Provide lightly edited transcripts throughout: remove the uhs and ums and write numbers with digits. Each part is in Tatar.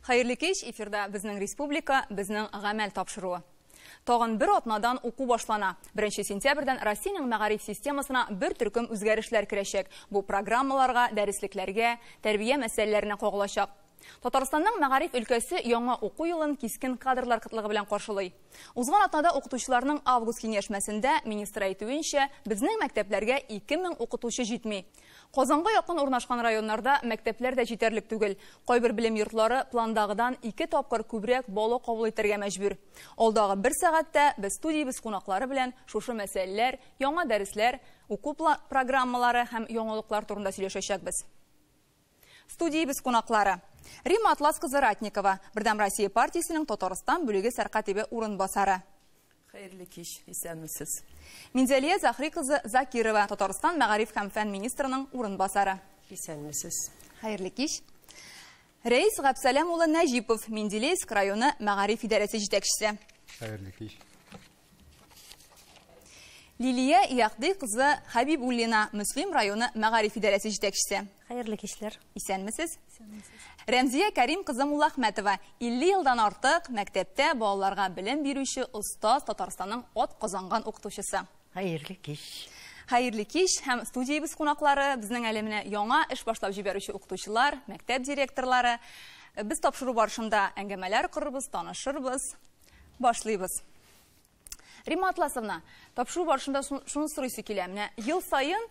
Хайырлы кич, эфирда безнең республика, безнең гамәл тапшыруы. Тагын бер атнадан уку башлана. 1 сентябрьдән Россиянең мәгариф системасына бер төркем үзгәрешләр керәчәк. Бу программаларга, дәреслекләргә, тәрбия мәсьәләләренә кагылачак. Татарстанның мәгариф өлкәсе яңа уку елын кискен кадрлар кытлыгы белән каршылый. Узган атнада укытучыларның август киңәшмәсендә министр әйтүенчә, безнең мәктәпләргә 2000 укытучы җитми. Казанга якын урнашкан районнарда мәктәпләр дә җитәрлек түгел. Кайбер белем йортлары пландагыдан 2 тапкыр күбрәк бала кабул итәргә мәҗбүр. Алдагы 1 сәгатьтә без студиябыз кунаклары белән шушы мәсьәләләр, яңа дәресләр, уку программалары һәм яңалыклар турында сөйләшәчәкбез. Студиябыз кунаклары: Рима Атлас кызы Ратникова, Бердәм Россия партиясенең Татарстан бүлеге сәркатибе урынбасары. Хәерле кич, исәнмесез. Минзәлия Захри кызы Закирова, Татарстан мәгариф һәм фән министрының урынбасары. Исәнмесез. Хәерле кич. Рәис Габсәләм улы Нәҗипов, Менделеевск районы мәгариф идарәсе җитәкчесе. Хәерле кич. Лилия Яхди кызы Хабибуллина, Мөслим районы мәгариф идарәсе җитәкчесе. Хәерле кичләр. Исәнмесез? Рәмзия Кәрим кызы Муллахмәтова, 50 елдан артык мәктәптә балаларга белем бирүче остаз, Татарстанның ат казанган укытучысы. Хәерле кич. Хәерле кич һәм студиябыз кунаклары, безнең әле менә яңа эш башлап җибәрүче укытучылар, мәктәп директорлары. Без тапшыру барышында әңгәмәләр корырбыз, танышырбыз, башлыйбыз. Рима Атласовна, тапшыру барышында шуны сорыйсы килә. Менә ел сайын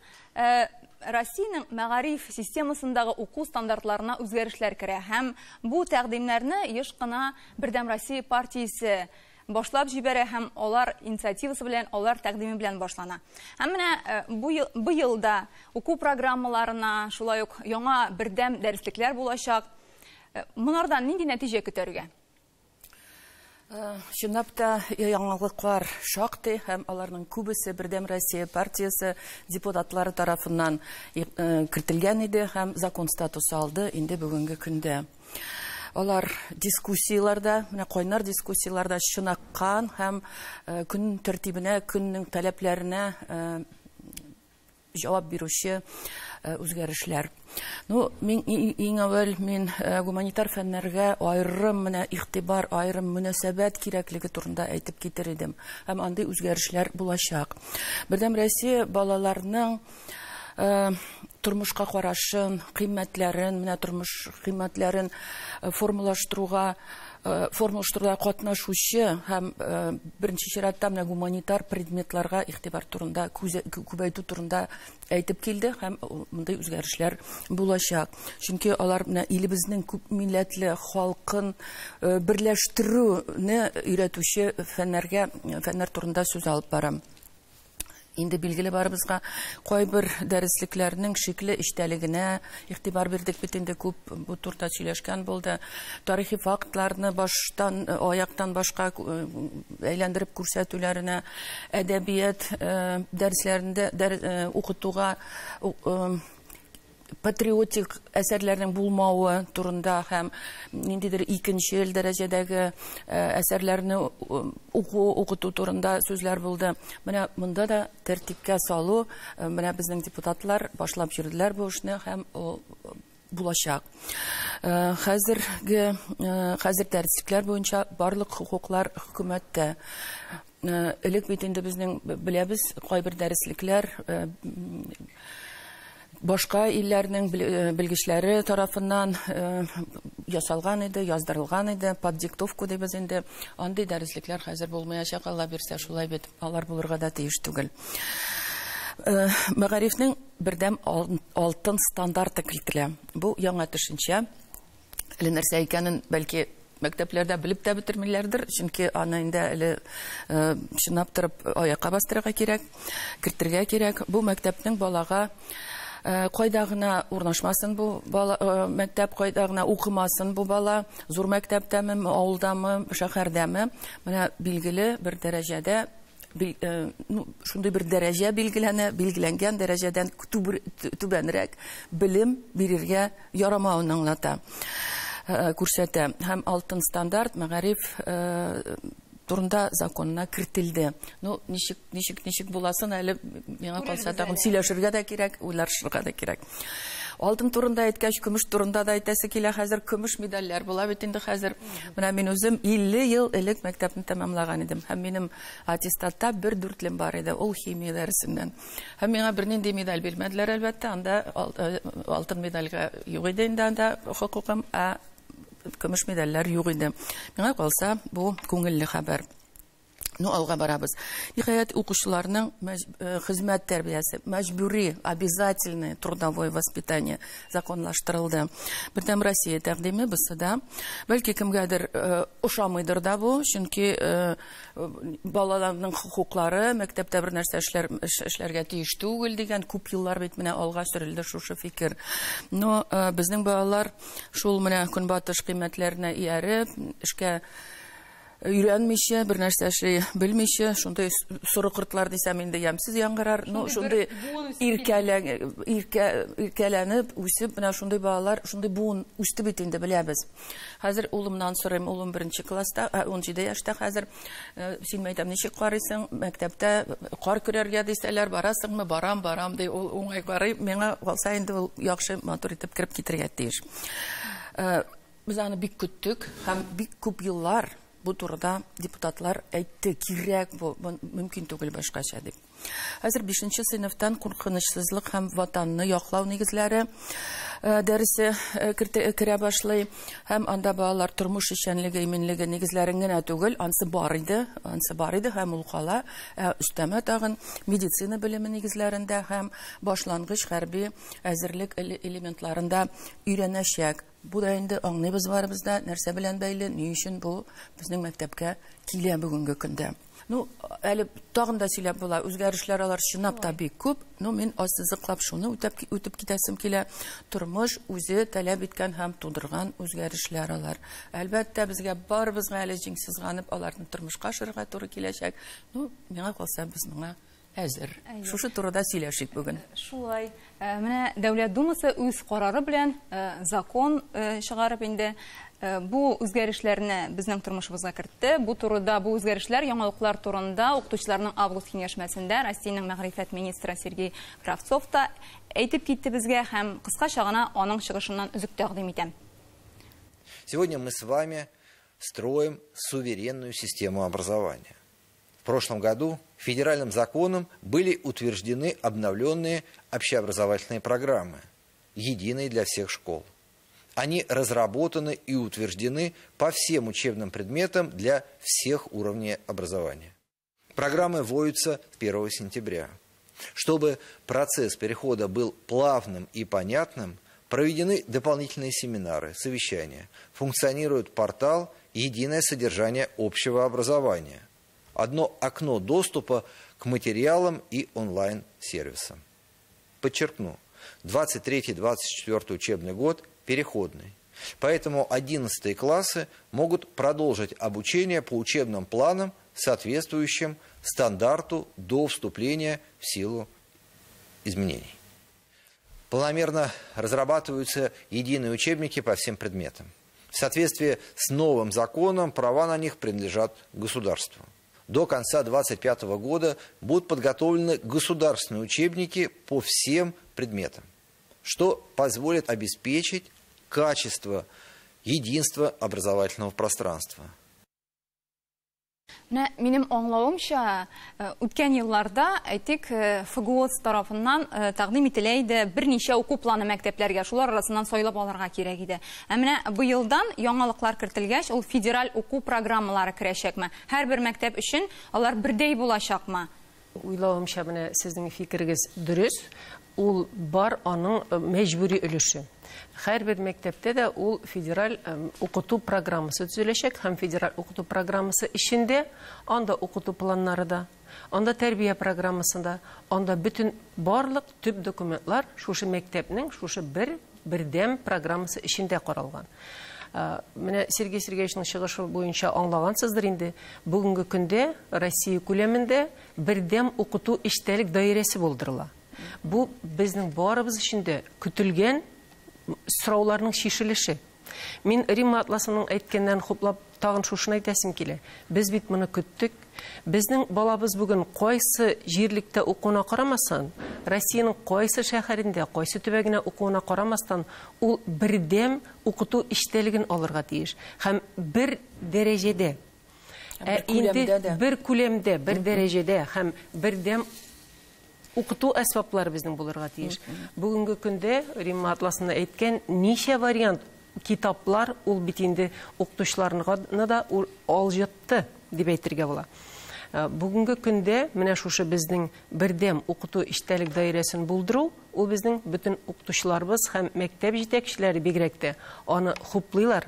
Россиянең мәгариф системасындагы уку стандартларына үзгәрешләр керә һәм бу тәкъдимнәрне еш кына Бердәм Россия партиясе башлап җибәрә һәм алар инициативасы белән, алар тәкъдиме белән башлана. Һәм менә бу елда уку программаларына, шулай ук яңа бердәм дәреслекләр булачак. Монардан нинди нәтиҗә көтәргә? Чынлап та яңалыклар шактый һәм аларның күбесе Бердәм Россия партиясе депутатлары тарафыннан кертелгән иде һәм закон статусы алды инде бүгенге көндә. Алар дискуссияларда, менә кайнар дискуссияларда чынаккан һәм көн тәртибенә, көннең таләпләренә җавап бирүче үзгәрешләр. Ну, иң әүвәл мин гуманитар фәннәргә аерым менә игътибар, аерым мөнәсәбәт кирәклеге турында әйтеп китер идем. Һәм андый үзгәрешләр булачак. Бердәм Россия балаларның тормышка карашын, кыйммәтләрен, менә тормыш кыйммәтләрен формалаштыруга катнашучы һәм беренче чиратта менә гуманитар предметларга игътибар турында, күбәйтү турында әйтеп килде һәм мондай үзгәрешләр булачак. Чөнки алар менә илебезнең күп милләтле халкын берләштерүне өйрәтүче фәннәр турында сүз алып барам. Инде билгеле барыбызга кайбер дәреслекләрнең шикле эчтәлегенә игътибар бирдек бит, инде күп бу турда сөйләшкән булды. Тарихи фактларны баштан аяктан башка әйләндереп күрсәтүләренә, әдәбият дәресләрендә укытуга патриотик әсәрләрнең булмавы турында һәм ниндидер икенче дәрәҗәдәге әсәрләрне укыту турында сүзләр булды. Менә монда да тәртипкә салу, менә безнең депутатлар башлап йөрделәр бу эшне һәм булачак. Хәзер дәреслектәр буенча барлык хукуклар хөкүмәттә. Элек бит инде безнең беләбез, кайбер дәреслекләр башка илләрнең белгечләре тарафыннан ясалган иде, яздырылган иде, под диктовку дибез инде. Андый дәреслекләр хәзер булмаячак, Алла бирсә шулай бит, алар булырга да тиеш түгел. Мәгарифнең бердәм алтын стандарты кертелә. Бу яңа төшенчә. Әле нәрсә икәнен бәлки мәктәпләрдә белеп тә бетермиләрдер, чөнки аны инде чынлап торып аякка бастырырга кирәк, кертергә кирәк. Бу мәктәпнең балага кайда гына урнашмасын бу бала, мәктәп кайда гына укымасын бу бала, зур мәктәптәме, авылдамы, шәһәрдәме, менә билгеле бер дәрәҗәдә, шундый бер дәрәҗә билгеләнгән дәрәҗәдән түбәнрәк белем бирергә ярамавын аңлата, күрсәтә. Һәм алтын стандарт мәгариф турында законына кертелде. Ну, ничек буласын, әле миңа калса тагын сөйләшергә дә кирәк, уйлашырга да кирәк. Алтын турында әйткәч, көмеш турында да әйтәсе килә, хәзер көмеш медальләр була бит инде хәзер. Менә мин үзем 50 ел элек мәктәпне тәмамлаган идем. Һәм минем аттестатта бер дүртлем бар иде, ул химия дәресеннән. Һәм миңа бернинди медаль бирмәделәр, әлбәттә, анда алтын медальгә юк иде инде анда хокукым, көмеш медальләр юк иде. Миңа калса, бу күңелле хәбәр. Алга барабыз. Ниһаять, укучыларның хезмәт тәрбиясе, мәҗбүри, обязательное трудовое воспитание законлаштырылды. Бердәм Россия тәкъдиме булса, бәлки кемгәдер ошамыйдыр да бу, чөнки балаларның хукуклары мәктәптә бер нәрсә эшләргә тиеш түгел дигән күп еллар бит менә алга сөрелде шушы фикер. Но безнең балалар шул менә көнбатыш кыйммәтләренә ияреп, эшкә өйрәнмичә, бер нәрсә эшли белмичә, шундай соры кортлар дисәм инде ямсыз яңгырар. Шундай иркәләнеп, үсеп, менә шундай балалар, шундай буын үсте бит инде беләбез. Хәзер улымнан сорыйм, улым 1нче класста, 17 яшьтә хәзер. Син мәйтәм, ничек карыйсың? Мәктәптә кар көрәргә дисәләр, барасыңмы? Барам, ди. Ул уңай карый. Миңа калса инде ул яхшы матур итеп кирип китәргә тиеш. Без аны бик көттек, һәм бик күп еллар бу турыда депутатлар әйтте, кирәк бу, мөмкин түгел башкача дип. Хәзер 5нче сыйныфтан куркынычсызлык һәм ватанны яклау нигезләре дәресе керә башлый, һәм анда балалар тормыш эшчәнлеге, иминлеге нигезләрен генә түгел, ансы бар иде, һәм ул кала. Өстәмә тагын медицина белеме нигезләрендә һәм башлангыч хәрби әзерлек элементларында өйрәнәчәк. Бу да инде аңлыйбыз барыбызда, нәрсә белән бәйле, ни өчен бу безнең мәктәпкә килә бүгенге көндә. Әле тагын да сөйләп була, үзгәрешләр алар чынлап та бик күп, мин ассызыклап шуны үтеп китәсем килә. Тормыш үзе таләп иткән һәм тудырган үзгәрешләр алар. Әлбәттә, безгә барыбызга әле җиңсезганып, аларны тормышка ашырга туры киләчәк. Миңа калса, без моңа әзер. Шушы турыда сөйләшик бүген. Шулай. Менә Дәүләт Думасы үз карары белән закон чыгарып инде. Бу үзгәрешләрне безнең тормышыбызга кертте. Бу турыда, бу үзгәрешләр, яңалыклар турында укытучыларның август киңәшмәсендә Россиянең мәгърифәт министры Сергей Кравцов та әйтеп китте безгә һәм кыскача гына аның чыгышыннан үзек тәкъдим итәм. Сегодня мы с вами строим суверенную систему образования. В прошлом году федеральным законом были утверждены обновленные общеобразовательные программы, единые для всех школ. Они разработаны и утверждены по всем учебным предметам для всех уровней образования. Программы вводятся 1 сентября. Чтобы процесс перехода был плавным и понятным, проведены дополнительные семинары, совещания. Функционирует портал «Единое содержание общего образования». Одно окно доступа к материалам и онлайн-сервисам. Подчеркну, 23-24 учебный год переходный. Поэтому 11 классы могут продолжить обучение по учебным планам, соответствующим стандарту до вступления в силу изменений. Планомерно разрабатываются единые учебники по всем предметам. В соответствии с новым законом права на них принадлежат государству. До конца 2025 года будут подготовлены государственные учебники по всем предметам, что позволит обеспечить качество, единство образовательного пространства. Минем аңлавымча, үткән елларда әйтик ФГОС тарафыннан тәкъдим ителә иде берничә уку планы мәктәпләргә, шулар арасыннан сайлап алырга кирәк иде. Менә быелдан яңалыклар кертелгәч, ул федераль уку программалары керәчәкме? Һәрбер мәктәп өчен алар бердәй булачакмы? Уйлавымча, менә сезнең фикерегез дөрес. Ул бар аның мәҗбүри өлеше. Һәрбер мәктәптә дә ул федераль укыту программасы төзеләчәк һәм федераль укыту программасы ичендә анда укыту планнары да, анда тәрбия программасында, анда bütün барлык төп документлар шушы мәктәпнең шушы бердәм программасы ичендә каралган. Менә Сергей Сергеевичның чыгышы буенча аңлагансыздыр инде, бүгенге көндә Россия күләмендә бердәм укыту эчтәлек даирәсе булдырыла. Бу безнең барыбыз өчен көтелгән сорауларның шишелеше. Мин Римма Атласының әйткәннән хуплап тагын шушыны әйтәсем килә. Без бит моны көттек. Безнең балабыз бүген кайсы җирлектә укуына карамастан, Россиянең кайсы шәһәрендә, кайсы төбәгенә укуына карамастан, ул бердәм укыту иштәлеген алырга тиеш. Һәм бер дәрәҗәдә, инде бер күләмдә, бер дәрәҗәдә һәм бердәм укыту әсбаплары безнең булырга тиеш. Бүгенге көндә Римма атласында әйткән ничә вариант китаплар ул бит инде укытучыларны да алҗытты дип әйтергә була. Бүгенге көндә менә шушы безнең бердәм укыту иштәлек даирәсен булдыру, ул безнең бөтен укытучыларыбыз һәм мәктәп җитәкчеләре бигрәк тә аны хуплыйлар.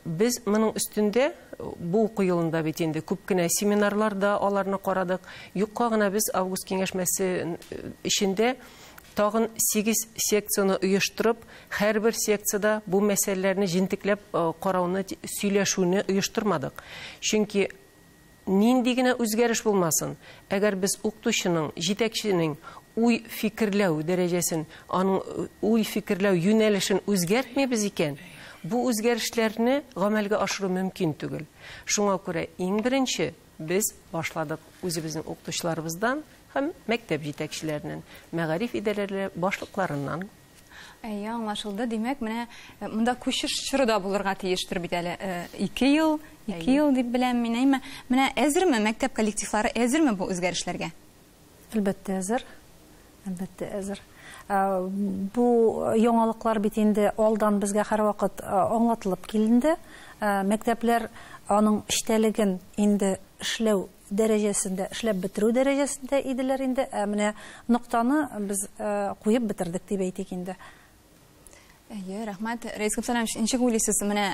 Без моның өстендә бу уку елында бит инде күп кенә семинарларда аларны карадык. Юкка гына без август киңәшмәсе эчендә тагын 8 секцияны оештырып, һәрбер секцияда бу мәсьәләләрне җентекләп карауны, сөйләшүне оештырмадык. Чөнки нинди генә үзгәреш булмасын, әгәр без укытучының, җитәкченең уй фикерләү дәрәҗәсен, аның уй фикерләү юнәлешен үзгәртмәбез икән, бу үзгәрешләрне гамәлгә ашыру мөмкин түгел. Шуңа күрә иң беренче без башладык үзебезнең укытучыларыбыздан һәм мәктәп җитәкчеләреннән, мәгариф идарәләре башлыкларыннан. Аңлашылды. Димәк, менә монда күчеш чорда булырга тиештер бит әле. 2 ел дип беләм мин. Менә әзерме мәктәп коллективлары, әзерме бу үзгәрешләргә? Әлбәттә әзер. Әлбәттә әзер. Бу яңалыклар бит инде алдан безгә һәрвакыт аңлатылып килде. Мәктәпләр аның эштәлеген инде эшләү дәрәҗәсендә, эшләп бетерү дәрәҗәсендә иделәр инде. Менә ноктаны без куеп бетердек дип әйтик инде. Рәхмәт. Рәис Капсанович, ничек уйлыйсыз? Менә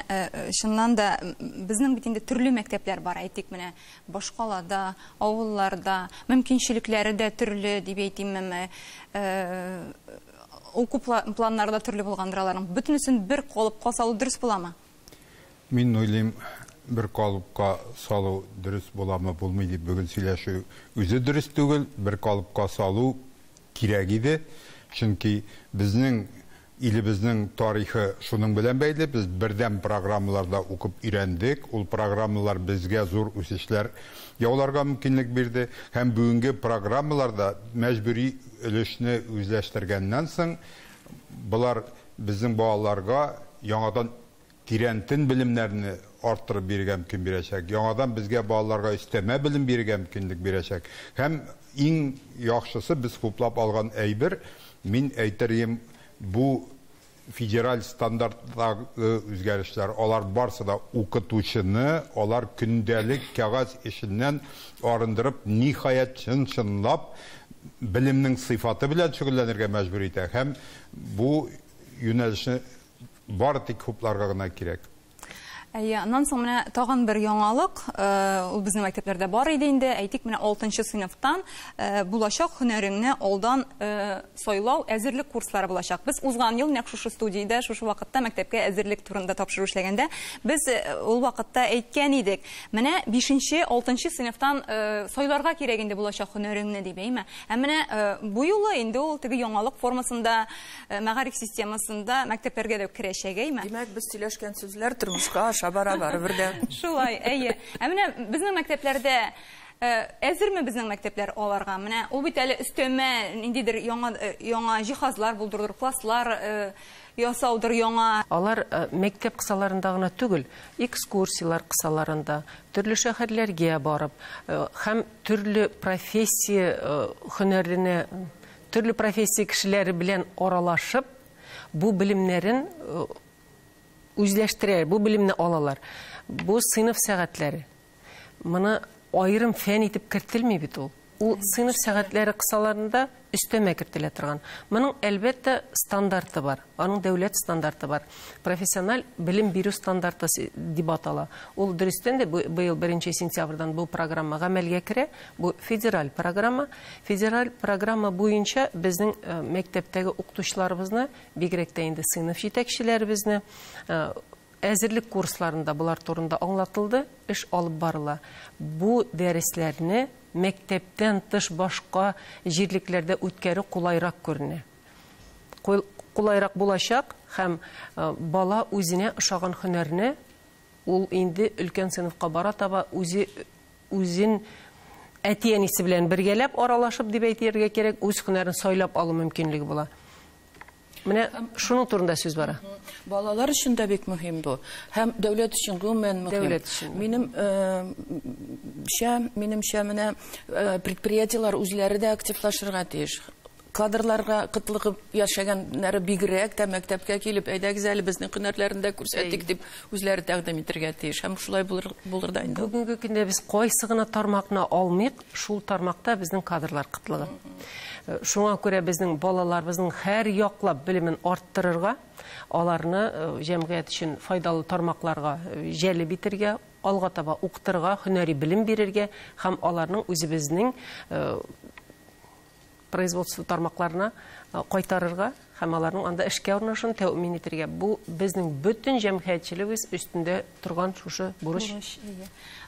чыннан да безнең бит инде төрле мәктәпләр бар, әйтик, менә башкалада, авылларда, мөмкинчелекләре дә төрле дип әйтим. Уку планнары да төрле булгандыр аларның. Бөтенесен бер калыпка салу дөрес буламы? Мин уйлыйм, бер калыпка салу дөрес буламы, булмый дип бүген сөйләшү үзе дөрес түгел. Бер калыпка салу кирәк иде. Чөнки безнең илебезнең тарихы шуның белән бәйле. Без бердәм программаларда укып өйрәндек. Ул программалар безгә зур үсешләр яуларга мөмкинлек бирде. Һәм бүгенге программаларда мәҗбүри өлешне үзләштергәннән соң булар безнең балаларга яңадан тирәнтен белемнәрне арттырып бирергә мөмкин бирәчәк. Яңадан безгә балаларга өстәмә белем бирергә мөмкинлек бирәчәк. Һәм иң яхшысы без хуплап алган әйбер, мин әйтәрем, бу федераль стандарттагы үзгәрешләр, алар барсы да укытучыны, алар көндәлек кәгазь эшеннән арындырып, ниһаять чынлап белемнең сыйфаты белән шөгыльләнергә мәҗбүр итә. Һәм бу юнәлешне бар тик хупларга гына кирәк. Аннан соң менә тагын бер яңалык, ул безнең мәктәпләрдә бар иде инде, әйтик, менә 6-нчы сыйныфтан булачак һөнәреңне алдан сайлау, әзерлек курслары булачак. Без узган ел нәкъ шушы студиядә, шушы вакытта мәктәпкә әзерлек турында тапшыру эшләгәндә, без ул вакытта әйткән идек. Менә 5-нче, 6-нчы сыйныфтан сайларга кирәк инде булачак һөнәреңне дип әйме. Менә бу юлы инде ул теге яңалык формасында, мәгариф системасында мәктәпләргә дә керәчәк, әйме. Димәк, без сөйләшкән сүзләр тормышка бара-бара бердә. Шулай, әйе. Менә безнең мәктәпләрдә әзерме безнең мәктәпләр аларга? Менә ул бит әле өстәмә ниндидер яңа җиһазлар булдырдыр, класслар ясаудыр яңа. Алар мәктәп кысаларында гына түгел, экскурсиялар кысаларында, төрле шәһәрләргә барып, һәм төрле профессия һөнәрене, төрле профессия кешеләре белән аралашып, бу белемнәрен үзләштерә, бу белемне алалар. Бу сыйныф сәгатьләре. Моны аерым фән итеп кертелми бит ул. Ул сыйныф сәгатьләре кысаларында өстәмә кертелә торган. Моның әлбәттә стандарты бар. Аның дәүләт стандарты бар. Профессиональ белем бирү стандарты дип атала. Ул дөрестән дә быел 1 сентябрьдән бу программа гамәлгә керә. Бу федераль программа. Федераль программа буенча безнең мәктәптәге укытучыларыбызны, бигрәк тә инде сыйныф җитәкчеләребезне әзерлек курсларында булар турында аңлатылды, эш алып барыла. Бу дәресләрне мәктәптән тыш башка җирлекләрдә үткәрү кулайрак күренә. Кулайрак булачак һәм бала үзенә ошаган һөнәрне ул инде өлкән сыйныфка бара таба үзен әти-әнисе белән бергәләп аралашып дип әйтергә кирәк, үз һөнәрен сайлап алу мөмкинлеге була. Менә шуның турында сүз бара. Балалар өчен дә бик мөһим бу. Һәм дәүләт өчен гомумән мөһим. Дәүләт өчен. Минемчә менә предприятиеләр үзләре дә активлашырга тиеш. Кадрларга кытлыгып яшәгәннәре бигрәк тә мәктәпкә килеп, әйдәгез әле безнең һөнәрләрендә күрсәтик дип үзләре тәкъдим итәргә тиеш. Һәм шулай булыр да инде. Бүгенге көндә без кайсы гына тармакны алмыйк, шул тармакта безнең кадрлар кытлыгы. Шуңа күрә безнең балаларыбызның һәр яклап белемен арттырырга, аларны җәмгыять өчен файдалы тармакларга җәлеп итәргә, алга таба укытырга, һөнәри белем бирергә һәм аларның үзебезнең производство тармакларына кайтарырга һәм аларның анда эшкә урнашуын тәэмин итәргә. Бу безнең бөтен җәмгыятьчелегебез өстендә торган шушы бурыч.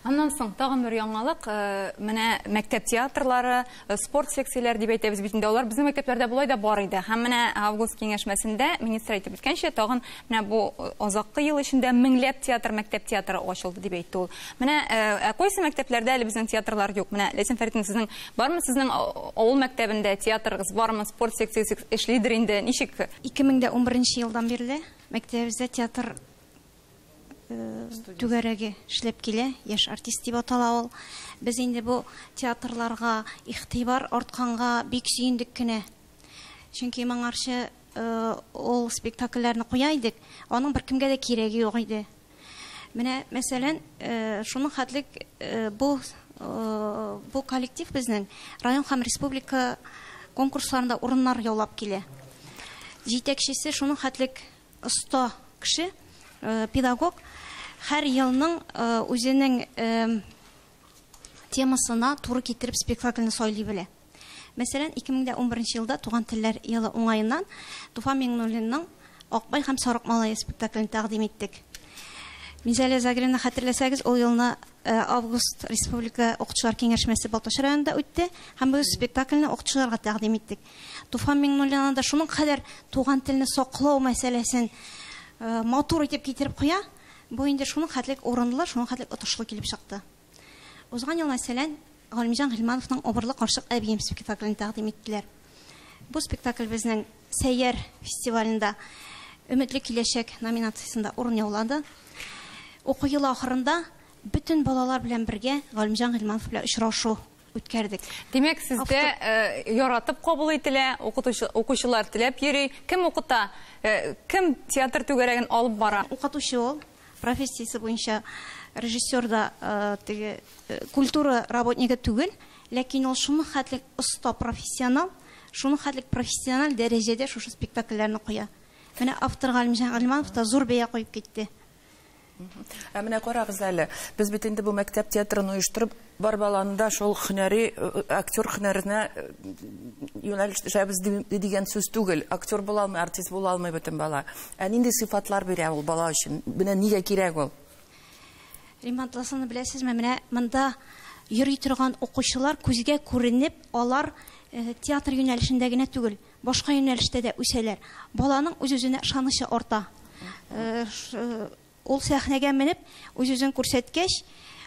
Аннан соң тагын бер яңалык, менә мәктәп театрлары, спорт секцияләре дип әйтәбез бит инде, алар безнең мәктәпләрдә булай да бар иде. Һәм менә август киңәшмәсендә министр әйтеп үткәнчә, тагын менә бу азаккы ел эчендә меңләп мәктәп театры ачылды дип әйтте ул. Менә кайсы мәктәпләрдә әле безнең театрлар юк. Менә Ләйсән Фәритовна, сезнең бармы сезнең авыл мәктәбендә театрыгыз бармы, спорт секциясе эшлидер инде? Ничек? 2011 елдан бирле мәктәбебездә театр түгәрәге эшләп килә, яшь артист дип атала ул. Без инде бу театрларга игътибар артканга бик сөендек кенә. Чөнки моңарчы ул спектакльләрне куя идек, аның беркемгә дә кирәге юк иде. Менә мәсәлән, шуның хәтлек бу коллектив безнең район һәм республика конкурсларында урыннар яулап килә. Җитәкчесе шуның хәтлек оста кеше, педагог, һәр елның үзенең темасына туры китереп спектакльне сайлый белә. Мәсәлән, 2011 елда Туган телләр елы уңаеннан Туфан Миңнуллинның Акбай һәм Сарык малае спектаклен тәкъдим иттек. Мизәлия Загрина хәтерләсәгез, ул елны август республика укытучылар киңәшмәсе Балташ районында үтте һәм бу спектакльне укытучыларга тәкъдим иттек. Туфан Миңнуллина да шуның кадәр туган телне саклау мәсьәләсен матур итеп китереп куя. Бу инде шуның хәтлек урынлы, шуның хәтлек отышлы килеп чыкты. Узган ел мәсәлән Галимҗан Гыйльмановның Обырлы карчык әбием спектаклен тәкъдим иттеләр. Бу спектакль безнең Сәйяр фестивалендә Өметле киләчәк номинациясендә урын яулады. Уку елы ахырында bütün балалар белән бергә Галимҗан Гыйльманов белән очрашу үткәрдек. Демәк, сездә яратып кабул ителә, укучылар теләп йөри. Кем укыта? Кем театр түгәрәген алып бара? Укытучы ул, профессиясе буенча режиссер да культура работнигы түгел, ләкин ул шуның хәтлек оста профессионал, шуның хәтлек профессионал дәрәҗәдә шушы спектакльләрне куя. Менә автор Галимҗан Гыйльманов да зур бәя куеп китте. Менә карагыз әле, без бит инде бу мәктәп театрын оештырып, бар баланда шул һөнәри актер һөнәренә юнәлештәбез дигән сүз түгел. Актер була алмый, артист була алмый бөтен бала. Нинди сыйфатлар бирә ул бала өчен? Менә нигә кирәк ул? Ремонтласыны беләсезме? Менә монда йөри торган укучылар күзгә күренеп, алар театр юнәлешендә генә түгел, башка юнәлештә дә үсәләр. Баланың үз-үзенә ышанычы арта. Ул сәхнәгә менеп, үз-үзен күрсәткәч,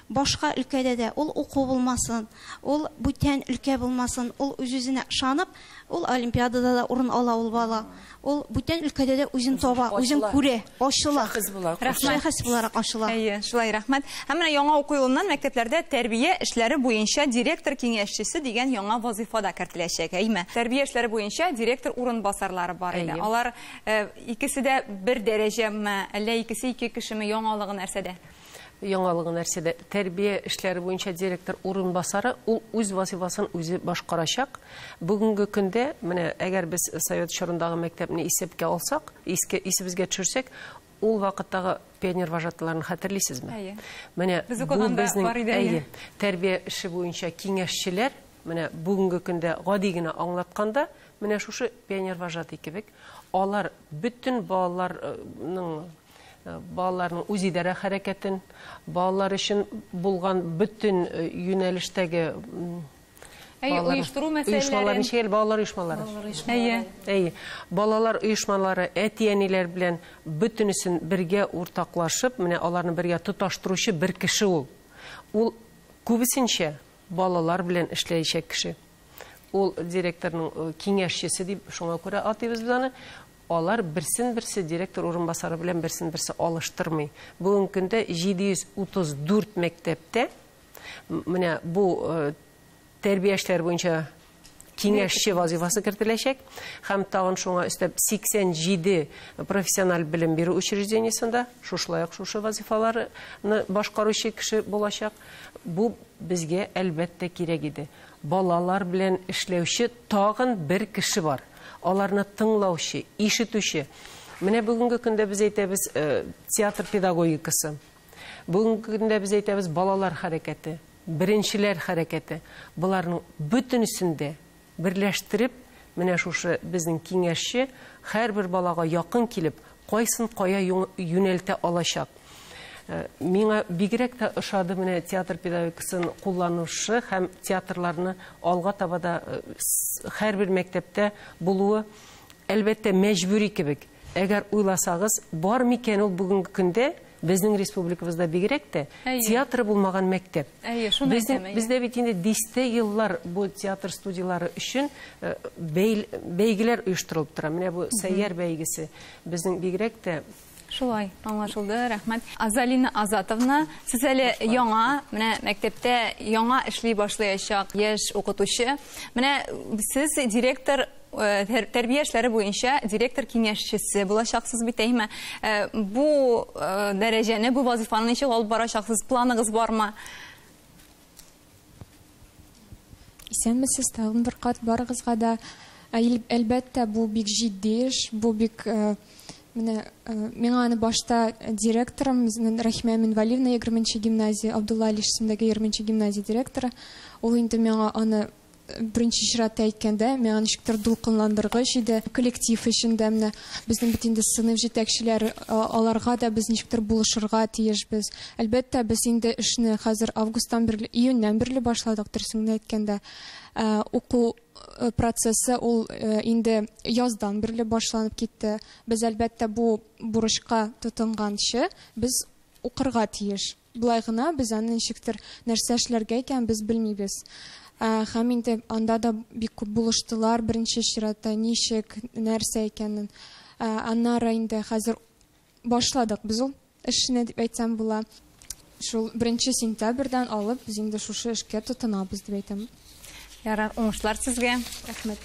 башка өлкәдә дә ул уку булмасын, ул бүтән өлкә булмасын, ул үз-үзенә ышанып, ул олимпиадада да урын ала ул бала. Ул бүтән өлкәдә дә үзен таба, үзен күрә, ачыла. Шәхес буларак ачыла. Шулай, рәхмәт. Һәм менә яңа уку елыннан мәктәпләрдә тәрбия эшләре буенча директор киңәшчесе дигән яңа вазифада кертеләчәк. Әйме? Тәрбия эшләре буенча директор урынбасарлары бар иде. Алар икесе дә бер дәрәҗәме, әллә икесе ике кешеме, яңалыгы нәрсәдә? Яңалыгы нәрсәдә? Тәрбия эшләре буенча директор урынбасары ул үз вазифасын үзе башкарачак. Бүгенге көндә, менә әгәр без Совет чорындагы мәктәпне исәпкә алсак, исебезгә төшерсәк, ул вакыттагы пионер вожатыларны хәтерлисезме? Менә бу безнең тәрбия эше буенча киңәшчеләр, менә бүгенге көндә гади генә аңлатканда, менә шушы пионер вожаты кебек, алар bütün балаларның үз идарә хәрәкәтен, балалар өчен булган bütün юнәлештәге Уйыштыру Оешмалар мәсьәләләрен. ничек балалар оешмалары? Балалар оешмалары әти-әниләр белән бөтенесен бергә уртаклашып, менә аларны бергә тоташтыручы бер кеше ул. Ул күбесенчә балалар белән эшләячәк кеше. Ул директорның киңәшчесе дип шуңа күрә атыйбыз без аны. Алар берсен-берсе директор урынбасары белән берсен-берсе алыштырмый. Бүгенге көндә 734 мәктәптә менә бу тәрбиячләр буенча киңәшче вазифасы кертеләчәк. Һәм тагын шуңа өстәп 87 профессиональ белем бирү учреждениесендә шушлаяк шушы вазифаларны башкаручы кеше булачак. Бу безгә әлбәттә кирәк иде. Балалар белән эшләүче тагын бер кеше бар. Аларны тыңлаучы, ишетүче. Менә бүгенге көндә без әйтәбез театр педагогикасы. Бүгенге көндә без әйтәбез балалар хәрәкәте, беренчеләр хәрәкәте. Буларның бөтенесендә берләштереп, менә шушы безнең киңәшче һәрбер балага якын килеп, кайсын кая юнәлтә алачак. Миңа бигрәк тә ошады менә театр педагогикасын кулланушы һәм театрларны алга табада һәрбер мәктәптә булуы әлбәттә мәҗбүри кебек. Әгәр уйласагыз, бар микән ул бүгенге көндә безнең республикабызда бигрәк тә театры булмаган мәктәп. Бездә бит инде 10 еллар бу театр студиялары өчен бәйгеләр оештырылып тора. Менә бу Сәйяр бәйгесе безнең бигрәк тә Шулай, аңлашылды, рәхмәт. Азалина Азатовна, сез әле яңа, менә мәктәптә яңа эшли башлаячак яшь укытучы. Менә сез директор тәрбия эшләре буенча директор киңәшчесе булачаксыз бит әйме. Бу дәрәҗәне, бу вазифаны ничек алып барачаксыз, планыгыз бармы? Исәнмесез, тагын бер кат барыгызга да әлбәттә бу бик җитди эш, бу бик миңа аны башта директорым Рахима Минвалиевна 20-нче гимназия, Абдулла Али исемендәге 20-нче гимназия директоры. Ул инде миңа аны беренче чиратта әйткәндә, миңа ничектер дулкынландыргыч иде. Коллектив эчендә менә безнең бит инде сыйныф җитәкчеләр, аларга да без ничектер булышырга тиешбез. Әлбәттә без инде эшне хәзер августтан бирле, июньнән бирле башладык, дөресен әйткәндә. Уку процессы ул инде яздан бирле башланып китте. Без әлбәттә бу бурычка тотынганчы без укырга тиеш. Булай гына без аны ничектер нәрсә эшләргә икән без белмибез. Һәм инде анда да бик күп булыштылар беренче чиратта ничек, нәрсә икәнен. Аннары инде хәзер башладык без ул эшне дип әйтсәм була. Шул 1 сентябрьдән алып без инде шушы эшкә тотынабыз дип әйтәм. Ярар, уңышлар сезгә. Рәхмәт.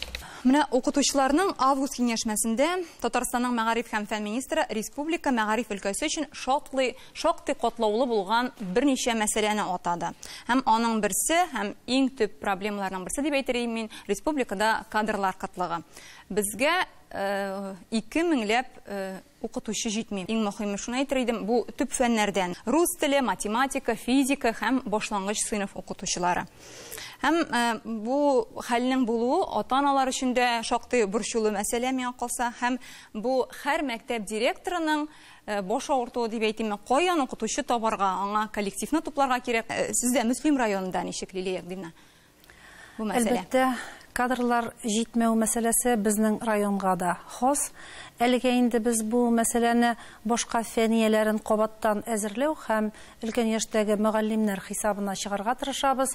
Менә укытучыларның август киңәшмәсендә Татарстанның мәгариф һәм фән министры республика мәгариф өлкәсе өчен шактый катлаулы булган берничә мәсьәләне атады. Һәм аның берсе, һәм иң төп проблемаларның берсе дип әйтер идем мин, республикада кадрлар кытлыгы. Безгә 2000 укытучы җитми. Иң мөһиме шуны әйтер идем, бу төп фәннәрдән: рус теле, математика, физика һәм башлангыч сыйныф укытучылары. Һәм бу хәлнең булуы ата-аналар өчен дә шактый борчулы мәсьәлә миңа калса, һәм бу һәр мәктәп директорының баш авыртуы дип әйтим, каян укытучы табарга, аңа коллективны тупларга кирәк. Сездә Мөслим районында ничек Лилия Ягдина? Бу мәсьәлә. Әлбәттә, кадрлар җитмәү мәсьәләсе безнең районга да хас. Әлегә инде без бу мәсьәләне башка фәнияләрен кабаттан әзерләү һәм өлкән яшьтәге мөгаллимнәр хисабына чыгарга тырышабыз.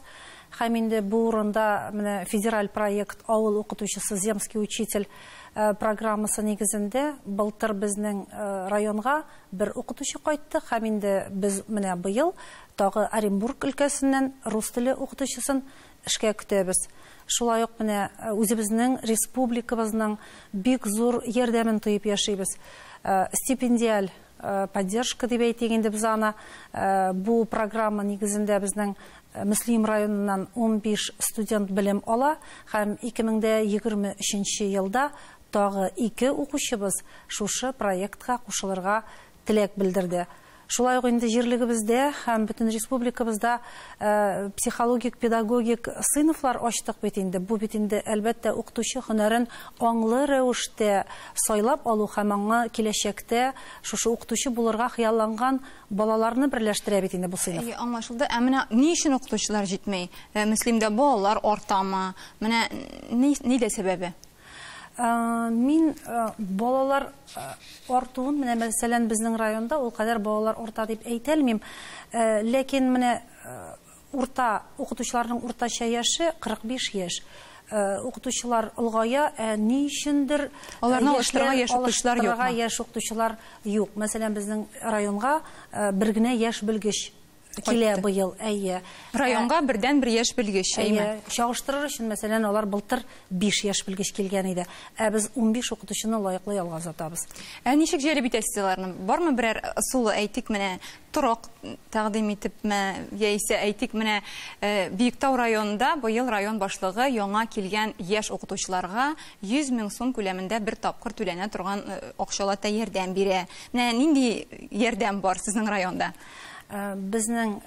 Һәм инде бу урында менә федераль проект авыл укытучысы земский учитель программасы нигезендә былтыр безнең районга бер укытучы кайтты. Һәм инде без менә быел тагы Оренбург өлкәсеннән рус теле укытучысын эшкә көтәбез. Шулай ук менә үзебезнең республикабызның бик зур ярдәмен тоеп яшибез. Стипендиаль поддержка дип әйтик инде без аны. Бу программа нигезендә безнең Мөслим районыннан 15 студент белем ала һәм 2023 елда тагы 2 укучыбыз шушы проектка кушылырга теләк белдерде. Шулай ук инде җирлегебездә һәм бөтен республикабызда психологик, педагогик сыйныфлар ачтык бит инде. Бу бит инде әлбәттә укытучы һөнәрен аңлы рәвештә сайлап алу һәм аңа киләчәктә шушы укытучы булырга хыялланган балаларны берләштерә бит инде бу сыйныф. Аңлашылды. Ә менә ни өчен укытучылар җитмәй? Мөслимдә балалар артамы? Менә нидә сәбәбе? Мин балалар артуын, менә мәсәлән безнең районда ул кадәр балалар арта дип әйтәлмим, ләкин менә урта укытучыларның уртача яше 45 яшь. Укытучылар ылгая, ни өчендер аларны алыштырырга яшь укытучылар юк. Мәсәлән безнең районга бер генә яшь белгеч килә быел, районга бердән-бер яшь белгеч, чагыштырыр өчен, мәсәлән, алар былтыр 5 яшь белгеч килгән иде. Біз 15 укытучыны лаеклы ялгаз атабыз. Ничек җәлеп итәсез аларны? Бармы берәр ысулы, әйтик, менә торак тәкъдим итепме, яисә әйтик, менә Биектау районында быел район башлыгы яңа килгән яшь укытучыларга 100 000 сум күләмендә бер тапкыр түләнә торган акчалата ярдәм бирә. Менә нинди ярдәм бар сезнең районда? Безнең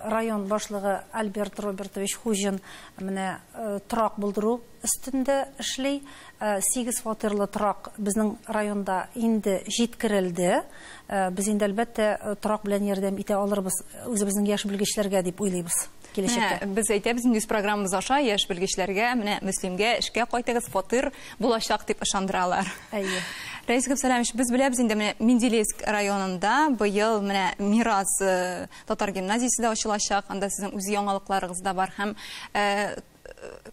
район башлыгы Альберт Робертович Хужин менә торак булдыру өстендә эшли. 8 фатирлы торак безнең районда инде җиткерелде. Без инде әлбәттә торак белән ярдәм итә алырбыз үзебезнең яшь белгечләргә дип уйлыйбыз. Без әйтәбез, инде программабыз аша яшь белгечләргә, менә Мөслимгә эшкә кайтыгыз, фатир булачак дип ышандыралар. Рәис Габсәләмович, без беләбез инде менә Менделеевск районында быел менә Мирас татар гимназиясе дә ачылачак, анда сезнең үз яңалыкларыгыз да бар һәм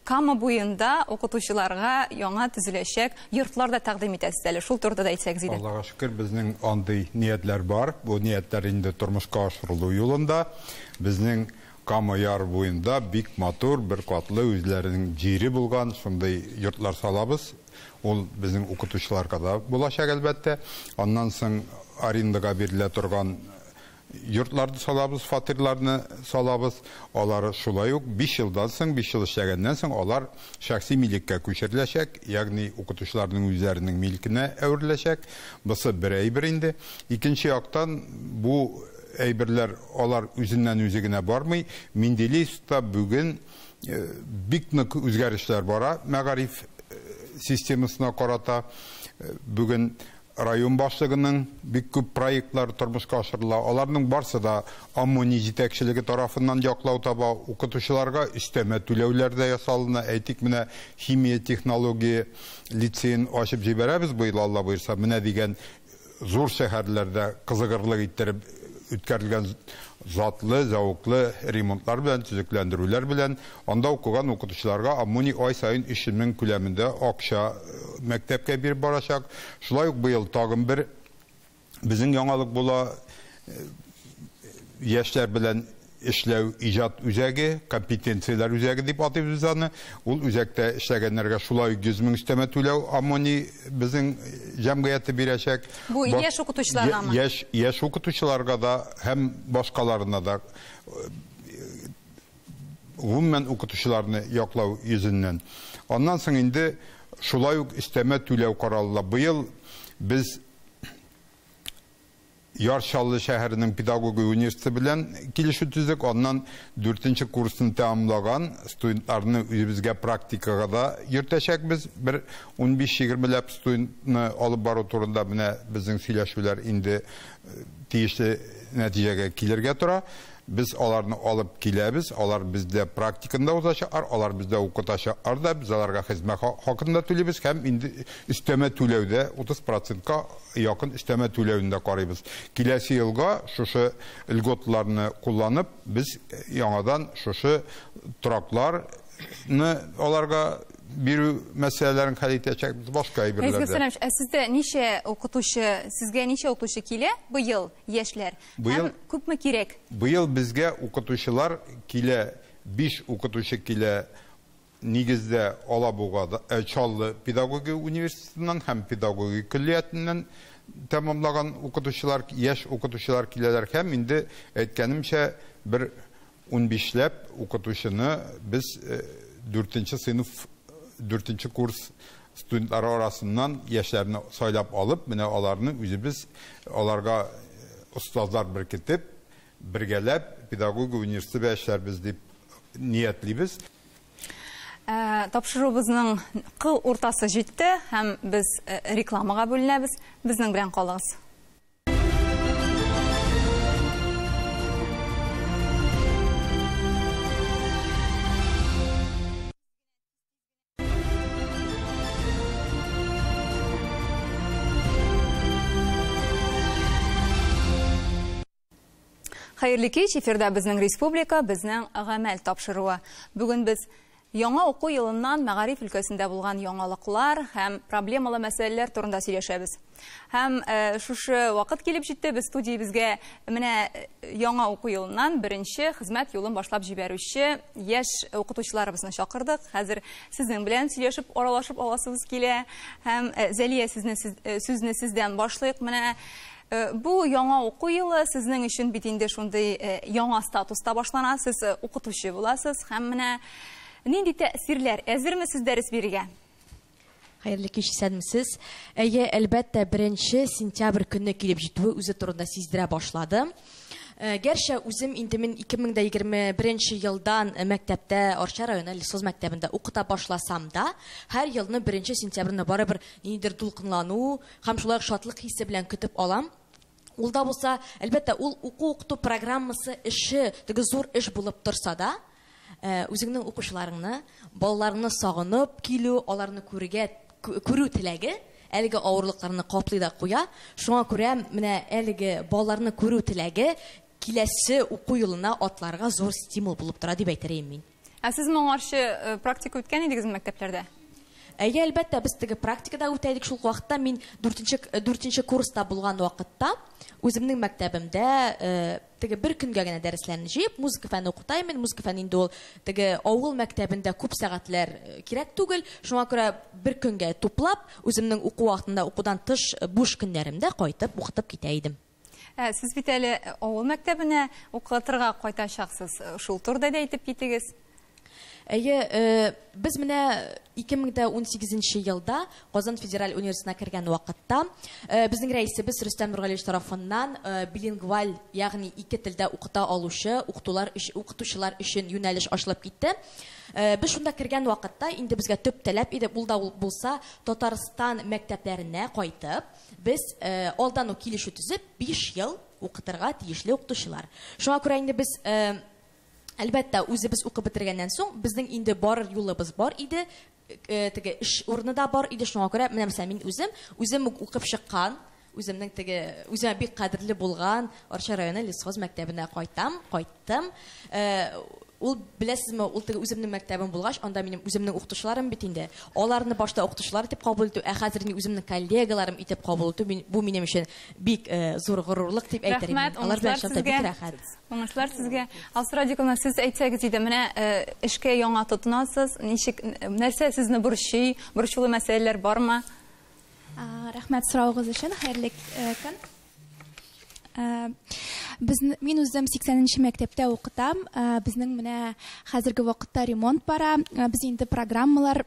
Кама буенда укытучыларга яңа төзеләчәк йортлар да тәкъдим итәсез әле. Шул турыда да әйтсәгез иде. Аллага шөкер, безнең андый ниятләр бар. Бу ниятләр инде тормышка ашырылу юлында. Безнең Кама яр буенда бик матур, бер катлы үзләренең җире булган шундай йортлар салабыз. Ул безнең укытучыларга да булачак әлбәттә. Аннан соң арендага бирелә торган йортларды салабыз, фатирларны салабыз. Алар шулай ук 5 елдан соң, 5 ел эшләгәннән соң алар шәхси милеккә күчереләчәк, ягъни укытучыларның үзләренең милкенә әвереләчәк. Бусы бер әйбер инде. Икенче яктан бу әйберләр алар үзеннән үзе генә бармый. Менделеевскта бүген бик нык үзгәрешләр бара. Мәгариф системасына карата бүген район башлыгының бик күп проектлар тормышка ашырыла. Аларның барсы да Аммони җитәкчелеге тарафыннан яклау таба, укытучыларга өстәмә түләүләр дә ясалына. Әйтик, менә химия технология лицейн ачып җибәрәбез быел, Алла буйрса. Менә дигән зур шәһәрләрдә кызыгырлык иттереп үткәрелгән затлы, зауклы ремонтлар белән, төзекләндерүләр белән анда укыган укытучыларга Аммони ай сайын 3 000 күләмендә акча мәктәпкә биреп барачак. Шулай ук быел тагын бер безнең яңалык була, яшьләр белән эшләү иҗат үзәге, компетенцияләр үзәге дип атыйбыз аны. Ул үзәктә эшләгәннәргә шулай 100 000 өстәмә түләү Аммони безнең җәмгыяте бирәчәк. Бу яшь укытучыларга, яшь укытучыларга да һәм башкаларына да гомумән укытучыларны яклау йөзеннән. Аннан соң инде шулай ук өстәмә түләү каралыла. Быел без Яршаллы шәһәренең педагогия университеты белән килешү төздек. Аннан 4-нче курсын тәмамлаган студентларны үзебезгә практикага да йөртәчәкбез. Бер 15-20 ләп студентны алып бару турында менә безнең сөйләшүләр инде тиешле нәтиҗәгә килергә тора. Biz аларны алып киләбез, алар бездә практикында узачаклар, алар бездә укытачаклар да, без аларга хезмәт хакында түлибез һәм инде өстәмә түләүдә 30%-ка якын өстәмә түләүендә карыйбыз. Киләсе елга шушы льготларны кулланып, без яңадан шушы торакларны аларга бирү мәсьәләләрен хәл итәчәкбез башка әйберләрдә. Әзгә сездә ничә укытучы, сезгә ничә укытучы килә быел яшьләр? Һәм күпме кирәк? Быел безгә укытучылар килә, 5 укытучы килә нигездә Алабугада, Чаллы педагогия университетыннан һәм педагогия көллиятеннән тәмамлаган укытучылар, яшь укытучылар киләләр һәм инде әйткәнемчә бер 15 ләп укытучыны без 4-нче сыйныф 4-нче курс студентлары арасыннан яшьләрне сайлап алып, менә аларны үзебез аларга ұстаздар біркетіп, біргелеп, педагогия университеті эшләрбез дип ниятлибез. Тапшыруыбызның кыл уртасы җитте һәм без рекламага бүленәбез. Безнең белән калыгыз. Хәерле кич, эфирда безнең республика, безнең гамәл тапшыруы. Бүген без яңа уку елыннан мәгариф өлкәсендә булган яңалыклар һәм проблемалы мәсьәләләр турында сөйләшәбез. Һәм шушы вакыт килеп җитте, без студиябезгә менә яңа уку елыннан беренче хезмәт юлын башлап җибәрүче яшь укытучыларыбызны чакырдык. Хәзер сезнең белән сөйләшеп, аралашып аласыбыз килә. Һәм Зәлия сүзне сездән башлыйк. Менә бу яңа уку елы сезнең өчен бит инде шундый яңа статуста башлана. Сез укытучы буласыз һәм менә нинди тәэсирләр, әзермесез дәрес бирергә? Хәерле кич, исәнмесез. Әйе, әлбәттә, 1 сентябрь көнне килеп җитүе үзе турында сиздерә башлады. Гәрчә үзем инде 2021 елдан мәктәптә, Арча районы Лесоз мәктәбендә укыта башласам да, һәр елны 1 сентябрьне барыбер ниндидер дулкынлану һәм шулай шатлык хисе белән көтеп алам. Ул да булса, әлбәттә, ул уку-укыту программасы эше, теге зур эш булып торса да, үзеңнең укучыларыңны, балаларыңны сагынып килү, аларны күрү теләге, әлеге авырлыкларны каплый да куя. Шуңа күрә менә әлеге балаларны күрү теләге киләсе уку елына атларга зур стимул булып тора дип әйтәрем мин. Сез моңарчы практика үткән идегез мәктәпләрдә? Әйе, әлбәттә, без теге практикада үтәдек шул вакытта. Мин 4-нче курста булган вакытта үземнең мәктәбемдә теге бер көнгә генә дәресләрне җыеп, музыка фәне укытайм. Музыка фәне инде ул теге авыл мәктәбендә күп сәгатьләр кирәк түгел. Шуңа күрә бер көнгә туплап, үземнең уку вакытында укудан тыш буш көннәремдә кайтып укытып китә идем. Сез бит әле авыл мәктәбенә укытырга кайтачаксыз. Шул турыда да әйтеп китегез. Әйе, без менә 2018 елда Казан федераль университетына кергән вакытта безнең рәисебез Рөстәм Нургалиевич тарафыннан билингваль, ягъни 2 телдә укыта алучы укытучылар өчен юнәлеш ачылып китте. Без шунда кергән вакытта инде безгә төп таләп иде, ул да булса Татарстан мәктәпләренә кайтып, без алдан ук килешү төзеп 5 ел укытырга тиешле укытучылар. Шуңа күрә инде без әлбәттә, үзебез укып бетергәннән соң, безнең инде барыр юлыбыз бар иде, теге эш урыны да бар иде. Шуңа күрә менә мин үзем укып чыккан, үземә бик кадерле булган Арча районы Лесхоз мәктәбенә кайттым. Ул беләсезме, ул теге үземнең мәктәбем булгач, анда минем үземнең укытучыларым бит инде. Аларны башта укытучылар итеп кабул итү, хәзер инде үземнең коллегаларым итеп кабул итү, бу минем өчен бик зур горурлык дип әйтәрем. Алар белән шунда бик рәхәт. Уңышлар сезгә. Алсырадикына сез әйтсәгез иде, менә эшкә яңа тотынасыз, ничек, нәрсә сезне борчулы мәсьәләләр бармы? Рәхмәт сорауыгыз өчен, хәерле көн. Мин үзем 80-нче мәктәптә укытам. Безнең менә хәзерге вакытта ремонт бара. Без инде программалар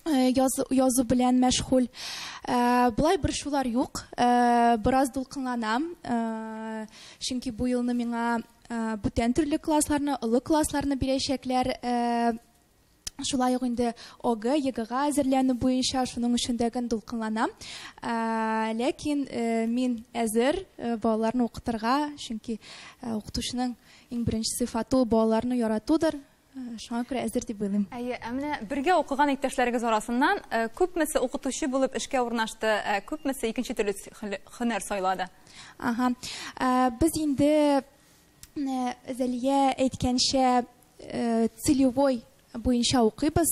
язу белән мәшгуль. Булай борчулар юк. Бераз дулкынланам. Чөнки бу елны миңа бүтән төрле классларны, олы классларны бирәчәкләр. Шулай ук инде ОГ, ЕГЭга әзерләнү буенча шуның өчен дә дулкынланам. Ләкин мин әзер балаларны укытырга, чөнки укытучының иң беренче сыйфаты балаларны яратудыр. Шуңа күрә әзер дип уйлыйм. Әйе, менә бергә укыган иптәшләрегез арасыннан күпмесе укытучы булып эшкә урнашты, күпмесе икенче төрле һөнәр сайлады. Без инде Зәлия әйткәнчә целевой буенча укыйбыз.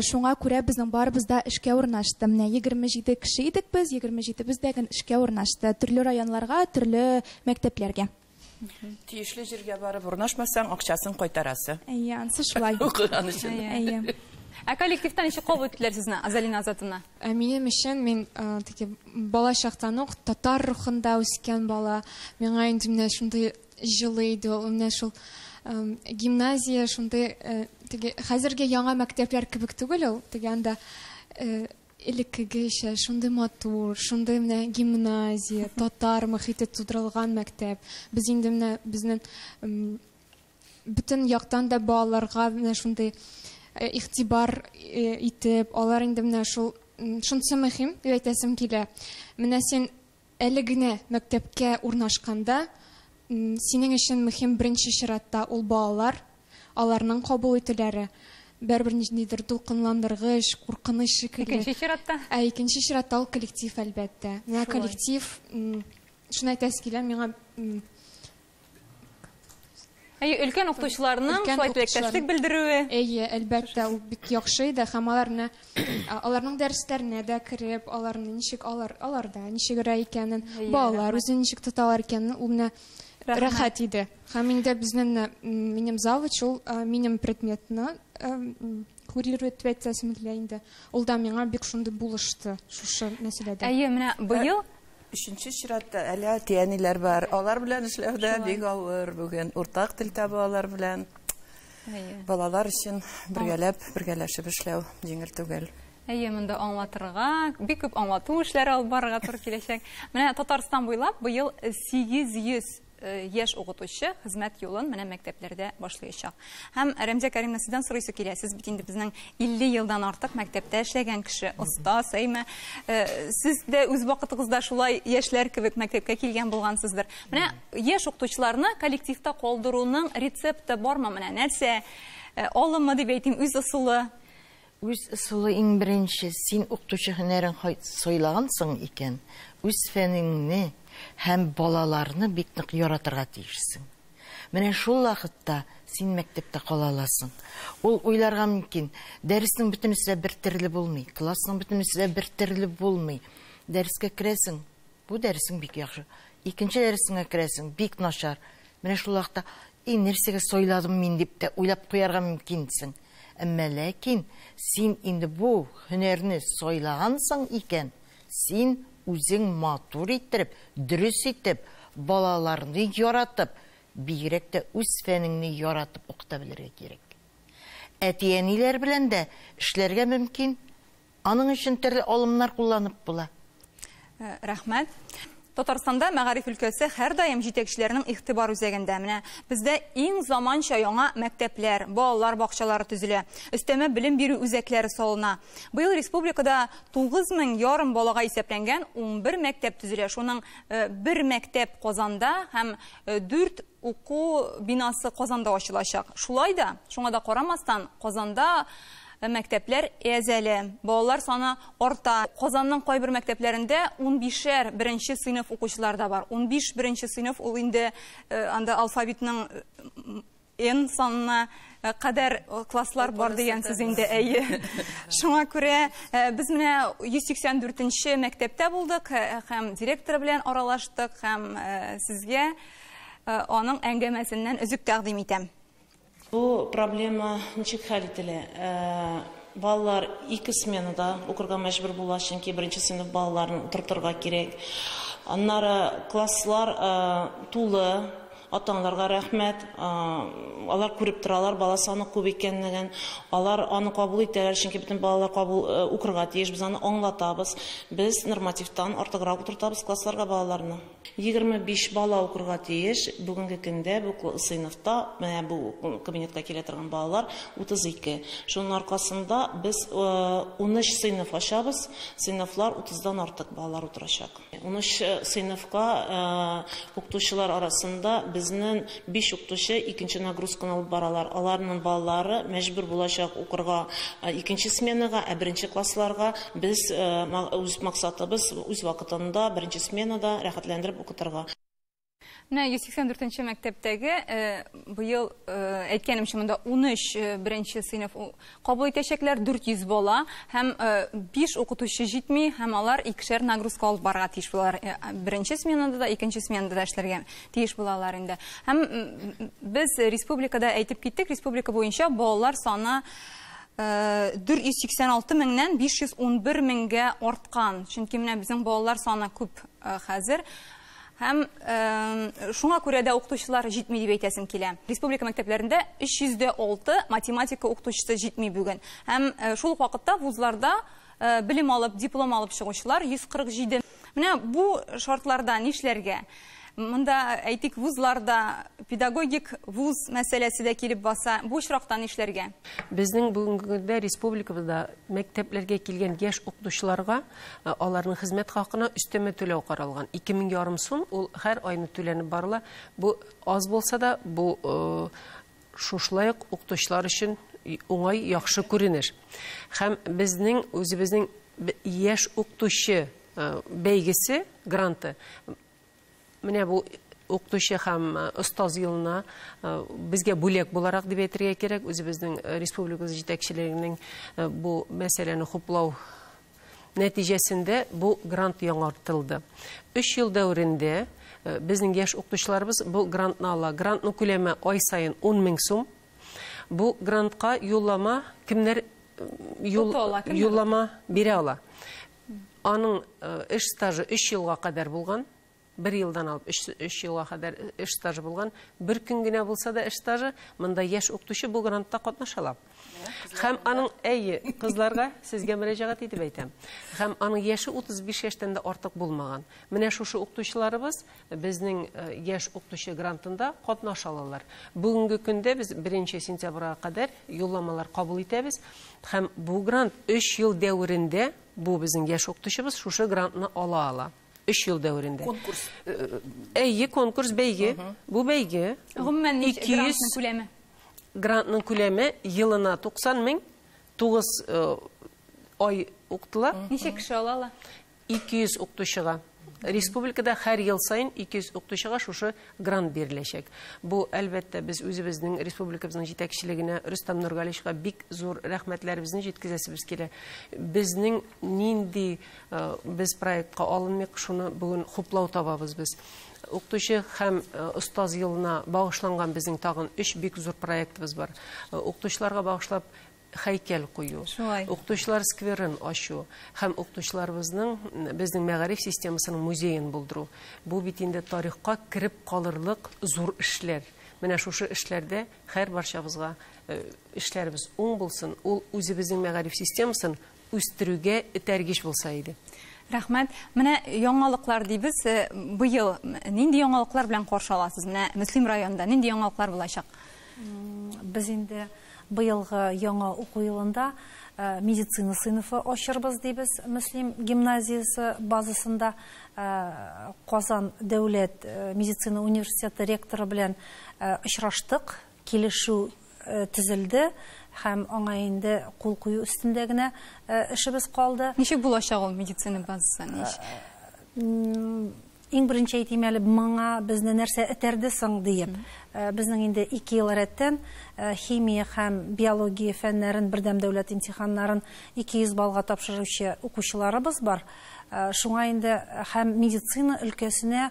Шуңа күрә безнең барыбыз да эшкә урнашты. Менә 27 кеше идек без, 27 дә эшкә урнашты. Төрле районларга, төрле мәктәпләргә. Тиешле җиргә барып урнашмасаң, акчасын кайтарасы. Әйе, ансы шулай. Укыган өчен. Әйе. Коллективтан ничек кабул иттеләр сезне, Азалина Азатовна? Минем өчен мин бала чактан ук татар рухында үскән бала. Миңа инде менә шундый җылы иде, менә шул гимназия шундый хәзерге яңа мәктәпләр кебек түгел ул. Теге анда элеккегечә шундый матур, шундый менә гимназия, татар мөхите тудырылган мәктәп. Без инде менә безнең бөтен яктан да балаларга менә шундый игътибар итеп, алар инде менә шунысы мөһим дип әйтәсем килә. Менә син әле генә мәктәпкә урнашканда, синең өчен мөһим беренче чиратта ул балалар, аларның кабул итүләре. Бер ниндидер дулкынландыргыч, куркыныч шикелле. Икенче чиратта? Икенче чиратта ул коллектив әлбәттә. Менә коллектив, шуны әйтәс килә, миңа өлкән укытучыларның шулай теләктәшлек белдерүе. Әлбәттә, ул бик яхшы иде, һәм аларның дәресләренә дә кереп, аларны ничек аларда ничегрәк икәнен, балалар үзен ничек тоталар икәнен, ул менә рәхәт иде. Һәм инде безнең минем завуч, ул минем предметны курирует әйтсәм килә инде. Ул да миңа бик шундый булышты шушы мәсьәләдә. Менә быел Үшінші чиратта әле тияниләр бар. Алар белән эшләүдә бик авыр бүген. Уртак тел табу алар белән. Балалар өчен бергәләшеп эшләү җиңел түгел. Монда аңлатырга, бик күп аңлату эшләре алып барырга туры киләчәк. Менә Татарстан буйлап быел 800 яшь укытучы хезмәт юлын менә мәктәпләрдә башлаячак. Һәм Рәмзә Кәримовна, сездән сорыйсы килә. Сез бит инде безнең 50 елдан артык мәктәптә эшләгән кеше, остаз, әйме. Сез дә үз вакытыгызда шулай яшьләр кебек мәктәпкә килгән булгансыздыр. Менә яшь укытучыларны коллективта калдыруның рецепты бармы? Менә нәрсә? Алымы дип әйтим, үз ысулы. Үз ысулы иң беренче, син укытучы һөнәрен сайлагансың икән, үз фәнеңне һәм балаларны бик нык яратырга тиешсең. Менә шул вакытта син мәктәптә кала аласың. Ул уйларга мөмкин, дәреснең бөтенесе бер төрле булмый, классның бөтенесе бер төрле булмый. Дәрескә керәсең, бу дәресең бик яхшы. Икенче дәресеңә керәсең, бик начар. Менә шул вакытта, нәрсәгә сайладым мин дип тә уйлап куярга мөмкинсең. Әмма ләкин син инде бу һөнәрне сайлагансың икән, син үзең матур иттереп, дөрес итеп, балаларны яратып, бигрәк тә үз фәнеңне яратып укыта белергә кирәк. Әтияниләр белән дә эшләргә мөмкин, аның өчен төрле алымнар кулланып була. Рәхмәт. Татарстанда мәгариф өлкәсе һәр даим җитәкчеләрнең игътибар үзәгендә. Менә бездә иң заманча яңа мәктәпләр, балалар бакчалары төзелә. Өстәмә белем бирү үзәкләре салына. Быел республикада 9500 балага исәпләнгән 11 мәктәп төзелә. Шуның бер мәктәп Казанда һәм 4 уку бинасы Казанда ачылачак. Шулай да, шуңа да карамастан, Казанда мәктәпләр әзәле. Балалар саны арта. Казанның кайбер мәктәпләрендә 15-шәр беренче сыйныф укучылар да бар. 15 беренче сыйныф ул инде анда алфавитның N санына кадәр класслар бар дигән сүз инде әйе. Шуңа күрә без менә 184-нче мәктәптә булдык һәм директор белән аралаштык һәм сезгә аның әңгәмәсеннән өзек тәкъдим итәм. Бу проблема ничек хәл ителә? Балалар 2 сменада укырга мәҗбүр була, чөнки беренче сыйныф балаларын утыртырга кирәк. Аннары класслар тулы. Ата-аналарга рәхмәт. Алар күреп торалар, бала саны күп икәнлеген. Алар аны кабул итәләр, чөнки бөтен балалар кабул укырга тиеш. Без аны аңлатабыз. Без нормативтан артыграк утыртабыз классларга балаларны. 25 бала укырга тиеш. Бүгенге көндә бу сыйныфта, менә бу кабинетка килә торган балалар 32. Шуның аркасында без 13 сыйныф ачабыз. Сыйныфлар 30дан артык балалар утырачак. 13 сыйныфка укытучылар арасында безнең 5 укытучы икенче нагрузканы алып баралар. Аларның балалары мәҗбүр булачак укырга икенче сменага, ә беренче классларга. Без үз максатыбыз үз вакытында беренче сменада рәхәтләндереп укытырга. Менә 184-нче мәктәптәге быел әйткәнемчә монда 13 беренче сыйныф кабул итәчәкләр, 400 бала һәм 5 укытучы җитми һәм алар 2шәр нагрузка алып барырга тиеш булалар. Беренче сменада да, икенче сменада да эшләргә тиеш булалар инде. Һәм без республикада әйтеп киттек, республика буенча балалар саны 486 меңнән 511 меңгә арткан. Чөнки менә безнең балалар саны күп хәзер. Һәм шуңа күрә дә укытучылар җитми дип әйтәсем килә. Республика мәктәпләрендә 306 математика укытучысы җитми бүген. Һәм шул ук вакытта вузларда білім алып, диплом алып шығушылар 147. Менә бу шартларда нишләргә? Монда әйтик вузларда педагогик вуз мәсьәләсе дә килеп баса. Бу очракта нишләргә? Безнең бүгенге республикабызда мәктәпләргә килгән яшь укытучыларга аларның хезмәт хакына өстәмә түләү каралган. 2000 сум ул һәр айны түләнеп барыла. Бу аз булса да, бу шушлай ук укытучылар өчен уңай яхшы күренеш. Һәм безнең үзебезнең яшь укытучы бәйгесе, гранты. Менә бу укытучы һәм остаз елына безгә бүләк буларак дип әйтергә кирәк. Үзебезнең республикабыз җитәкчелегенең бу мәсьәләне хуплау нәтиҗәсендә бу грант яңартылды. 3 ел дәврендә безнең яшь укытучыларыбыз бу грантны ала. Грантның күләме ай сайын 10 000 сум. Бу грантка юллама кемнәр юллама бирә ала. Аның эш стажы 3 елга кадәр булган. 1 елдан алып 3 елга кадәр эш стажы булган. Бер көн генә булса да эш стажы, монда яшь укытучы бу грантта катнаша. Һәм аның кызларга сезгә мөрәҗәгать итеп әйтәм. Һәм аның яше 35 яшьтән дә артык булмаган. Менә шушы укытучыларыбыз безнең яшь укытучы грантында катнашалар. Бүгенге көндә без 1 сентябрьгә кадәр юлламалар кабул итәбез. Һәм бу грант 3 ел дәврендә бу безнең яшь укытучыбыз шушы грантны ала. 3 ел дәврендә. Конкурс. Конкурс бәйге. Бу бәйге 200 күләме. Грантның күләме елына 90 000, 9 ай укытыла. Ничә кеше ала? 200 укытучыга. Республикада һәр ел сайын 200 укытучыга шушы грант биреләчәк. Бу әлбәттә без үзебезнең республикабызның җитәкчелегенә Рөстәм Нургалиевка бик зур рәхмәтләребезне җиткезәсебез килә. Безнең нинди без проектка алынмыйк, шуны бүген хуплау табабыз без. Укытучы һәм остаз елына багышланган безнең тагын 3 бик зур проектыбыз бар. Укытучыларга багышлап һәйкәл кую, укытучылар скверын ачу һәм укытучыларыбызның безнең мәгариф системасының музеен булдыру. Бу бит инде тарихка кирип калырлык зур эшләр. Менә шушы эшләрдә һәр барчабызга эшләребез уң булсын, ул үзебезнең мәгариф системасын үстерүгә этәргеч булса иде. Рәхмәт. Менә яңалыклар дибез. Быел нинди яңалыклар белән каршы аласыз? Менә Мөслим районында нинди яңалыклар булачак? Без инде быелгы яңа уку елында медицина сыйныфы ачырбыз дибез. Мөслим гимназиясе базасында Казан дәүләт медицина университеты ректоры белән очраштык, килешү төзелде. Һәм аңа инде кул кую өстендә генә эшебез калды. Ничек булачак ул медицина базасы? Иң беренче әйтим әле, моңа безне нәрсә этәрде соң диеп. Безнең инде 2 ел рәттән химия һәм биология фәннәрен бердәм дәүләт имтиханнарын 200 балга тапшыручы укучыларыбыз бар. Шуңа инде һәм медицина өлкәсенә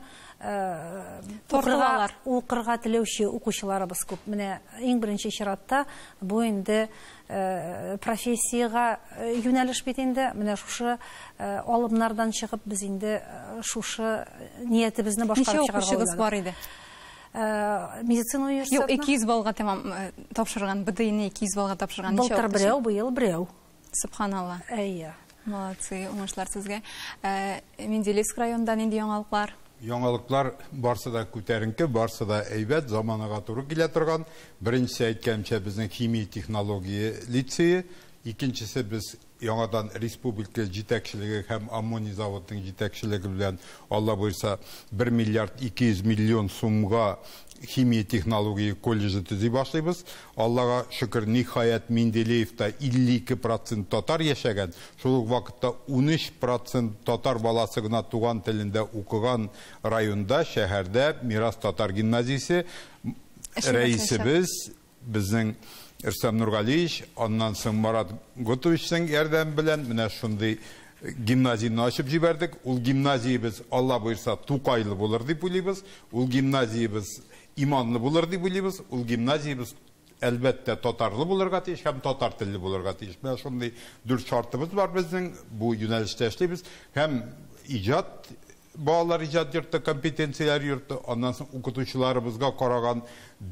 укырга теләүче укучыларыбыз күп. Менә иң беренче чиратта бу инде профессияга юнәлеш бит инде. Менә шушы алымнардан чыгып без инде шушы ниятебезне башкарып чыгарга. Ничә укучыгыз бар иде? Медицина университетына. Юк, 200 балга тәмам тапшырган, БДИны 200 балга тапшырган. Былтыр берәү, быел берәү. Субханалла. Әйе. Молодцы, уңышлар сезгә. Менделеевск районында нинди яңалыклар? Яңалыклар барсы да күтәренке, барсы да әйбәт, заманага туры килә торган. Беренчесе әйткәнчә безнең химия технология лицее, икенчесе без яңадан республика җитәкчелеге һәм аммоний заводының җитәкчелеге белән Алла буйса 1 миллиард 200 миллион сумга химия технология колледжы төзи башлыйбыз. Аллага шөкер, ниһаят Менделеевта 52% татар яшәгән. Шул ук вакытта 13% татар баласы гына туган телендә укыган районда, шәһәрдә Мирас татар гимназиясе рәисебез безнең Рөстәм Нургалиевич, аннан соң Марат Готовичның ярдәм белән менә шундый гимназияны ачып җибәрдек. Ул гимназиябез Алла буйса Тукайлы булыр дип уйлыйбыз. Ул гимназиябез иманлы булыр дип уйлыйбыз. Ул гимназиябез әлбәттә татарлы булырга тиеш һәм татар телле булырга тиеш. Менә шундый 4 шартыбыз бар безнең. Бу юнәлештә эшлибез һәм иҗат балалар иҗат йорты, компетенцияләр йорты, аннан соң укытучыларыбызга караган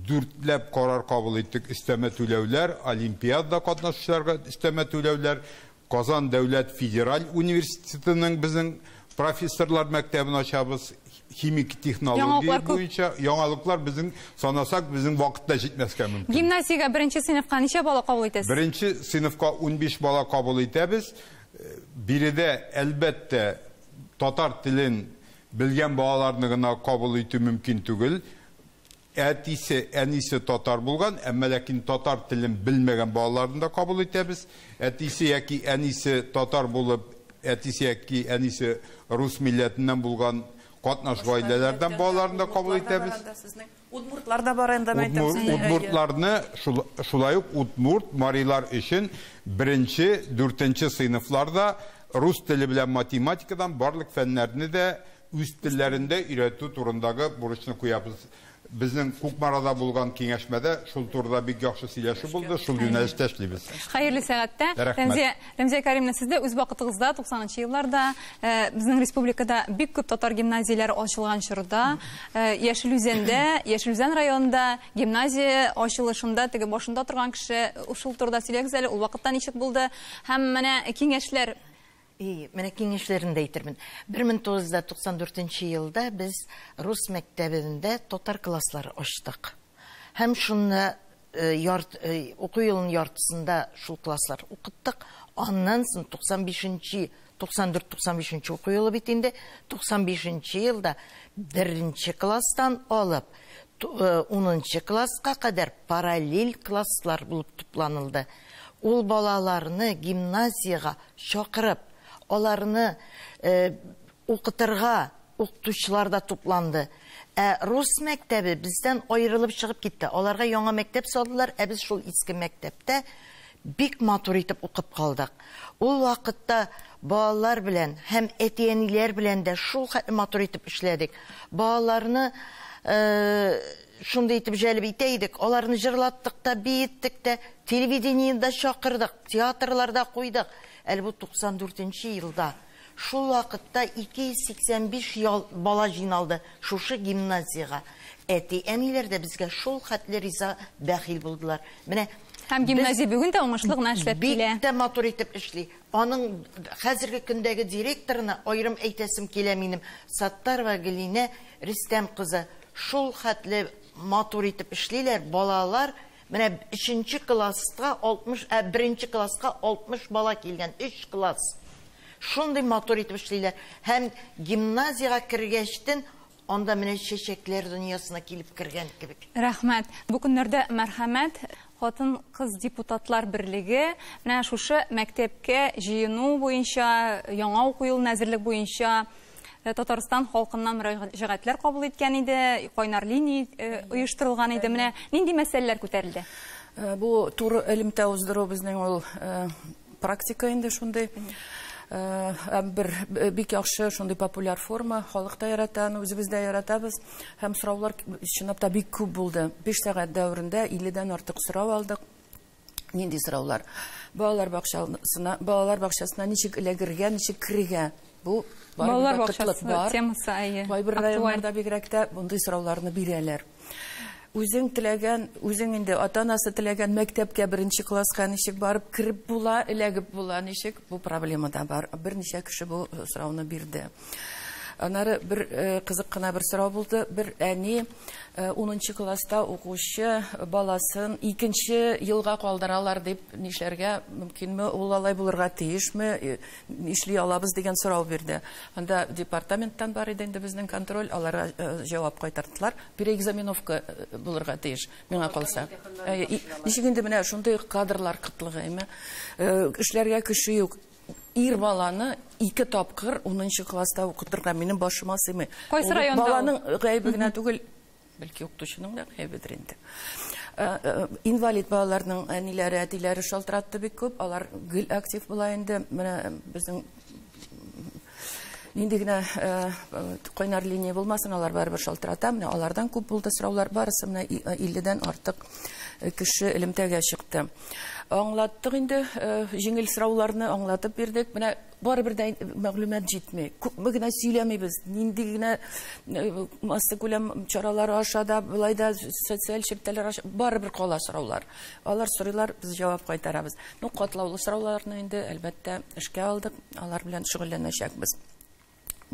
4ләп карар кабул иттек. Өстәмә түләүләр, олимпиада катнашучыларга өстәмә түләүләр, Казан дәүләт федераль университетының безнең профессорлар мәктәбен ачабыз. Химик технология буенча яңалыклар безнең санасак безнең вакытта җитмәскә мөмкин. Гимназиягә беренче сыйныфка ничә бала кабул итәсез? Беренче сыйныфка 15 бала кабул итәбез. Биредә әлбәттә татар телен белгән балаларны гына кабул итү мөмкин түгел. Әтисе, әнисе татар булган, әмма ләкин татар телен белмәгән балаларны да кабул итәбез. Әтисе яки әнисе татар булып, әтисе яки әнисе рус милләтеннән булган катнаш гаиләләрдән балаларны да кабул итәбез. Удмуртлар да бар инде мәктәптә. Удмуртларны шулай ук удмурт марилар өчен беренче, 4нче сыйныфларда рус теле белән математикадан барлык фәннәрне дә үз телләрендә өйрәтү турындагы бурычны куябыз. Безнең Күкмарада булган киңәшмәдә шул турыда бик яхшы сөйләшү булды, шул юнәлештә эшлибез. Хәерле сәгатьтә. Рәмзия Кәримовна, сез дә үз вакытыгызда 90нчы елларда безнең республикада бик күп татар гимназияләре ачылган чорда, Яшелүзән районында гимназия ачылышында теге башында торган кеше ушул турыда сөйләгез әле, ул вакытта ничек булды? Һәм менә киңәшләр Менә киңәшләрендә әйтермен. 1994 елда без рус мәктәбендә татар класслары ачтык. Һәм шуны уку елының яртысында шул класслар укыттык. Аннан соң 94-95 уку елы бит инде 95 елда 1нче класстан алып 10нчы класска кадәр параллель класслар булып тупланылды. Ул балаларны гимназияга чакырып, аларны укытырга укытучылар да тупланды. Рус мәктәбе бездән аерылып чыгып китте. Аларга яңа мәктәп салдылар, без шул иске мәктәптә бик матур итеп укып калдык. Ул вакытта балалар белән һәм әти-әниләр белән дә шул матур итеп эшләдек. Балаларны шунда итеп җәлеп итә идек. Аларны җырлаттык та, биеттек дә, телевидениедә чакырдык, театрларда куйдык. Әле бу 94нче елда шул вакытта 285 бала җыйналды шушы гимназияга. Әти-әниләр дә безгә шул хәтле риза, бәхил булдылар. Менә һәм гимназия бүген дә уңышлы гына эшләп килә. Бик тә матур итеп эшли. Аның хәзерге көндәге директорына аерым әйтәсем килә минем, Саттарова Галина Ристәм кызы. Шул хәтле матур итеп эшлиләр балалар. Менә 3нче класска 1нче класска 60 бала килгән, 3 класс. Шундый матур итеп эшлиләр. Һәм гимназияга кергәчтен анда менә чәчәкләр дөньясына килеп кергән кебек. Рәхмәт. Бу көннәрдә мәрхәмәт Хатын-кыз депутатлар берлеге менә шушы мәктәпкә җыену буенча, яңа уку елына әзерлек буенча Татарстан халкыннан мөрәҗәгатьләр кабул иткән иде, кайнар линия оештырылган иде. Менә нинди мәсьәләләр күтәрелде? Бу туры элемтә уздыру безнең ул практика инде шундый. Бер бик яхшы шундый популяр форма, халыкта ярата, үзебез дә яратабыз. Һәм сораулар чынлап та бик күп булды. 5 сәгать дәврендә 50дән артык сорау алдык. Нинди сораулар? Балалар бакчасына ничек эләгергә, ничек кирергә? Бу балалар бакчасы темасы ае. Бер районнарда бигрәк тә бундый сорауларны бирәләр. Үзең теләгән, үзең инде ата-анасы теләгән мәктәпкә 1нче класска ничек барып кирип була, эләгеп була, ничек? Бу проблема да бар. Берничә кеше бу сорауны бирде. Аннары бер кызык кына бер сорау булды. Бер әни 10нчы класста укучы баласын 2нче елга калдыралар дип нишләргә мөмкинме? Ул алай булырга тиешме? Нишли алабыз дигән сорау бирде. Анда департаменттан бар иде инде безнең контроль, аларга җавап кайтардылар. Переэкзаменовка булырга тиеш. Миңа калса. Ничек инде менә шундый кадрлар кытлыгы, эшләргә кеше юк. Ир баланы 2 тапкыр 10нчы класста укытырга минем башыма сыймый. Кайсы районда? Баланың гаебе генә түгел, бәлки укытучының да гаебедер инде. Инвалид балаларның әниләре, әтиләре шалтыратты бик күп. Алар гел актив була инде. Менә безнең нинди генә кайнар линия булмасын, алар барыбер шалтырата. Менә алардан күп булды сораулар, барысы менә 50дән артык кеше элемтәгә чыкты. Аңлаттык инде, җиңел сорауларны аңлатып бирдек. Менә барыбер дә мәгълүмат җитми. Күпме генә сөйләмибез, нинди генә масса күләм чаралары аша да, булай да социаль ширкәтләр аша барыбер кала сораулар. Алар сорыйлар, без җавап кайтарабыз. Ну, катлаулы сорауларны инде әлбәттә эшкә алдык, алар белән шөгыльләнәчәкбез.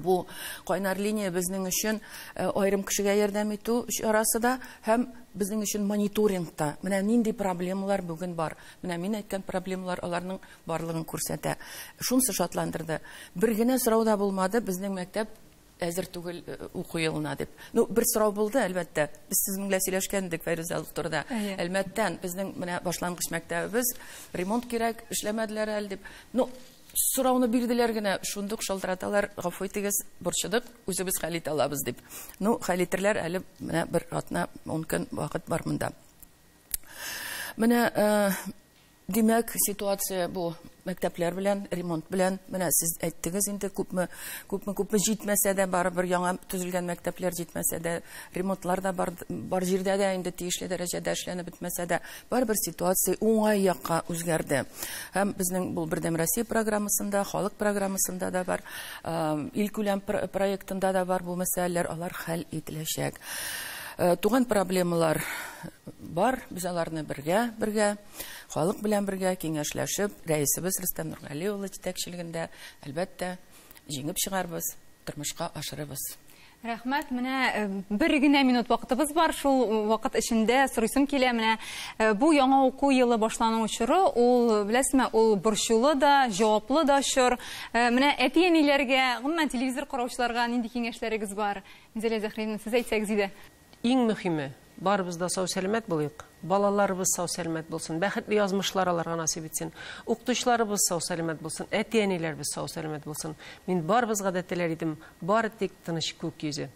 Бу кайнар линия безнең өчен аерым кешегә ярдәм итү арасында һәм безнең өчен мониторингта. Менә нинди проблемалар бүген бар. Менә мин әйткән проблемалар аларның барлыгын күрсәтә. Шунсы шатландырды. Бер генә сорау да булмады, безнең мәктәп әзер түгел уку елына дип. Ну, бер сорау булды, әлбәттә. Без сез белән сөйләшкәндек Файруза турында. Әлбәттә, безнең менә башлангыч мәктәбебез ремонт кирәк, эшләмәделәр әле дип. Ну, сорауны бирделәр генә, шундук шалтыраталар, гафу итегез, борчыдык, үзебез хәл итә алабыз дип. Ну, хәл итерләр әле менә бер атна 10 көн вакыт бар монда. Менә димәк, ситуация бу мәктәпләр белән, ремонт белән, менә сез әйттегез инде, күпме җитмәсә дә, барыбер яңа төзелгән мәктәпләр җитмәсә дә, ремонтлар да бар җирдә дә инде тиешле дәрәҗәдә эшләнеп бетмәсә дә, барыбер ситуация уңай якка үзгәрде. Һәм безнең бу Бердәм Россия программасында, халык программасында да бар, ил күләм проектында да бар бу мәсьәләләр, алар хәл ителәчәк. Туган проблемалар бар, без аларны бергә, халык белән бергә киңәшләшеп, рәисебез Рөстәм Нургали улы җитәкчелегендә әлбәттә җиңеп чыгарбыз, тормышка ашырыбыз. Рәхмәт, менә бер генә минут вакытыбыз бар, шул вакыт эчендә сорыйсым килә, менә бу яңа уку елы башлану чоры, ул беләсезме, ул борчулы да, җаваплы да чор. Менә әти-әниләргә, гомумән телевизор караучыларга нинди киңәшләрегез бар? Зәлия Зәхриевна, сез әйтсәгез иде. Иң мөһиме, барыбыз да сау-сәламәт булыйк. Балаларыбыз сау-сәламәт булсын, бәхетле язмышлар аларга насыйп итсен. Укытучыларыбыз сау-сәламәт булсын, әти-әниләребез сау-сәламәт булсын. Мин барыбызга да теләр идем, бары тик тыныч күк йөзе.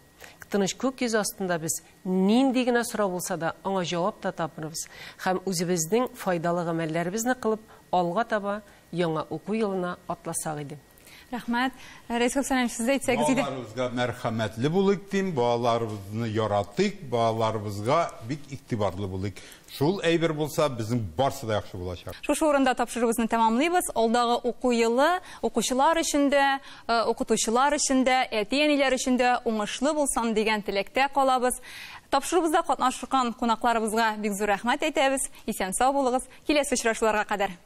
Тыныч күк йөзе астында без нинди генә сорау булса да, аңа җавап та тапырбыз. Һәм үзебезнең файдалы гамәлләребезне кылып, алга таба яңа уку елына атласак иде. Рәхмәт. Рәис Хөсәнов, сез әйтсәгез иде. Балаларыбызга мәрхәмәтле булыйк дим, балаларыбызны яратыйк, балаларыбызга бик игътибарлы булыйк. Шул әйбер булса, безнең барсы да яхшы булачак. Шушы урында тапшырыбызны тәмамлыйбыз. Алдагы уку елы укучылар өчен дә, укытучылар өчен дә, әти-әниләр өчен дә уңышлы булсын дигән теләктә калабыз. Тапшырыбызда катнашкан кунакларыбызга бик зур рәхмәт әйтәбез. Исән-сау булыгыз. Киләсе очрашуларга кадәр.